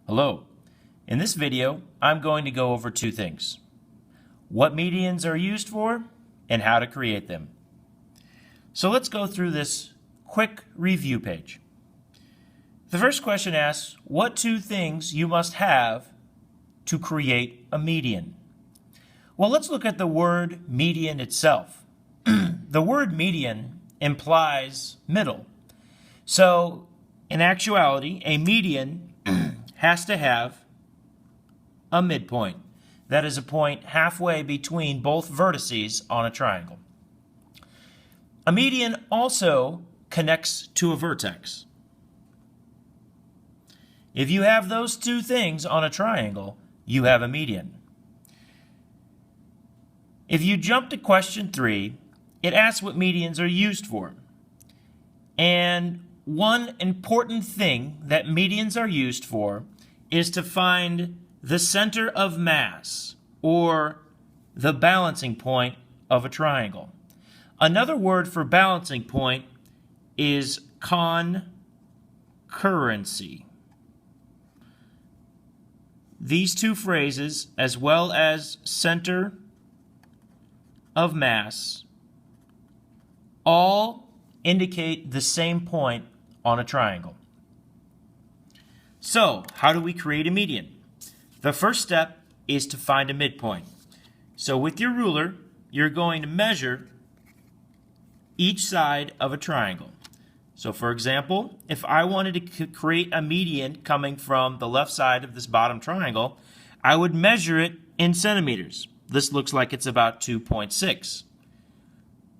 Hello. In this video, I'm going to go over two things: what medians are used for and how to create them. So let's go through this quick review page. The first question asks what two things you must have to create a median. Well, let's look at the word median itself. The word median implies middle. So in actuality, a median has to have a midpoint. That is a point halfway between both vertices on a triangle. A median also connects to a vertex. If you have those two things on a triangle, you have a median. If you jump to question 3, it asks what medians are used for. And one important thing that medians are used for is to find the center of mass, or the balancing point of a triangle. Another word for balancing point is concurrency. These two phrases, as well as center of mass, all indicate the same point on a triangle. So, how do we create a median? The first step is to find a midpoint. So with your ruler, you're going to measure each side of a triangle. So for example, if I wanted to create a median coming from the left side of this bottom triangle, I would measure it in centimeters. This looks like it's about 2.6.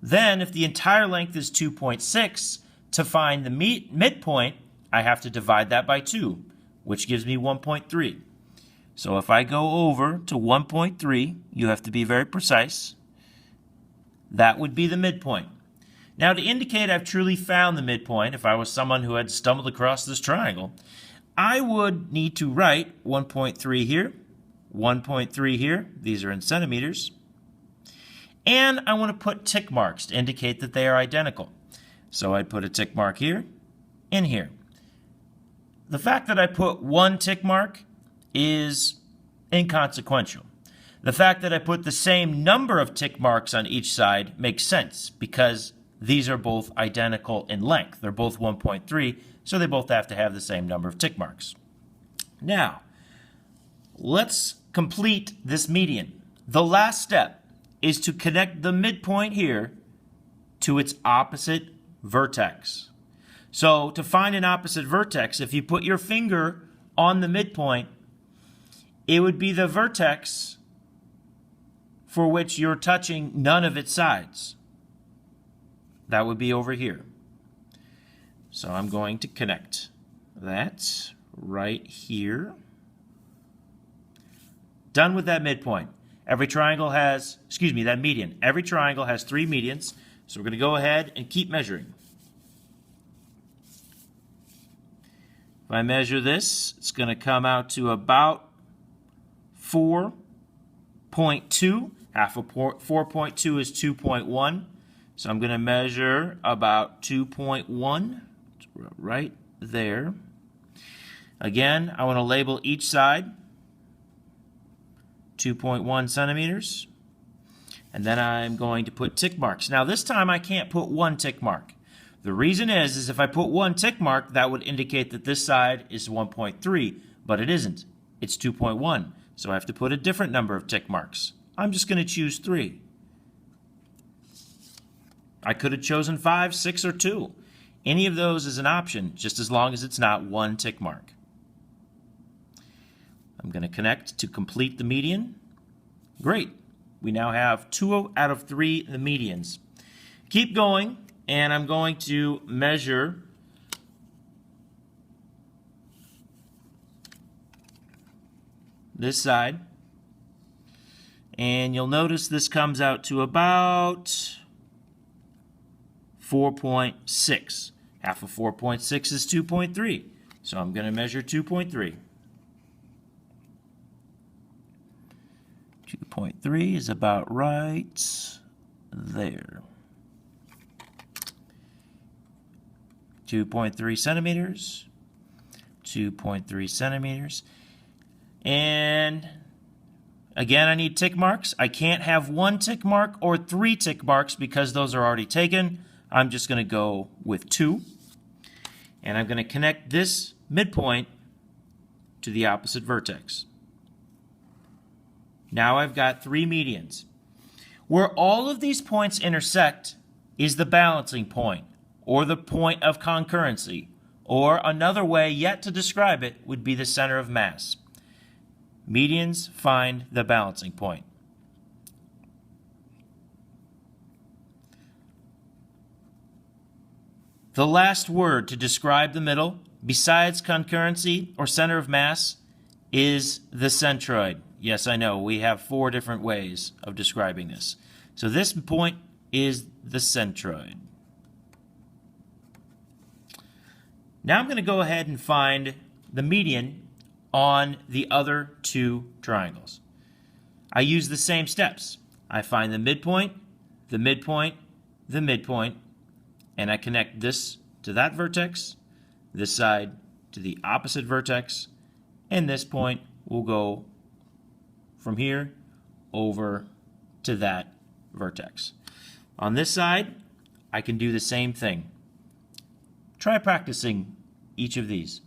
Then, if the entire length is 2.6, to find the midpoint, I have to divide that by 2, which gives me 1.3. So if I go over to 1.3, you have to be very precise. That would be the midpoint. Now, to indicate I've truly found the midpoint, if I was someone who had stumbled across this triangle, I would need to write 1.3 here, 1.3 here. These are in centimeters. And I want to put tick marks to indicate that they are identical. So I'd put a tick mark here and here. The fact that I put one tick mark is inconsequential. The fact that I put the same number of tick marks on each side makes sense because these are both identical in length. They're both 1.3, so they both have to have the same number of tick marks. Now, let's complete this median. The last step is to connect the midpoint here to its opposite vertex. So to find an opposite vertex, if you put your finger on the midpoint, it would be the vertex for which you're touching none of its sides. That would be over here. So I'm going to connect that right here. Done with that midpoint. Every triangle has, that median. Every triangle has 3 medians. So we're going to go ahead and keep measuring. If I measure this, it's going to come out to about 4.2. Half of 4.2 is 2.1. So I'm going to measure about 2.1 right there. Again, I want to label each side 2.1 centimeters. And then I'm going to put tick marks. Now this time I can't put one tick mark. The reason is if I put one tick mark, that would indicate that this side is 1.3, but it isn't. It's 2.1. So I have to put a different number of tick marks. I'm just going to choose 3. I could have chosen 5, 6, or 2. Any of those is an option, just as long as it's not one tick mark. I'm going to connect to complete the median. Great. We now have 2 out of 3 the medians. Keep going, and I'm going to measure this side. And you'll notice this comes out to about 4.6. Half of 4.6 is 2.3. So I'm going to measure 2.3. 2.3 is about right there. 2.3 centimeters. 2.3 centimeters. And again, I need tick marks. I can't have 1 tick mark or 3 tick marks because those are already taken. I'm just going to go with 2. And I'm going to connect this midpoint to the opposite vertex. Now I've got 3 medians. Where all of these points intersect is the balancing point, or the point of concurrency, or another way yet to describe it would be the center of mass. Medians find the balancing point. The last word to describe the middle, besides concurrency or center of mass, is the centroid. Yes, I know, we have 4 different ways of describing this. So this point is the centroid. Now I'm going to go ahead and find the median on the other 2 triangles. I use the same steps. I find the midpoint, the midpoint, the midpoint, and I connect this to that vertex, this side to the opposite vertex, and this point will go from here over to that vertex. On this side, I can do the same thing. Try practicing each of these.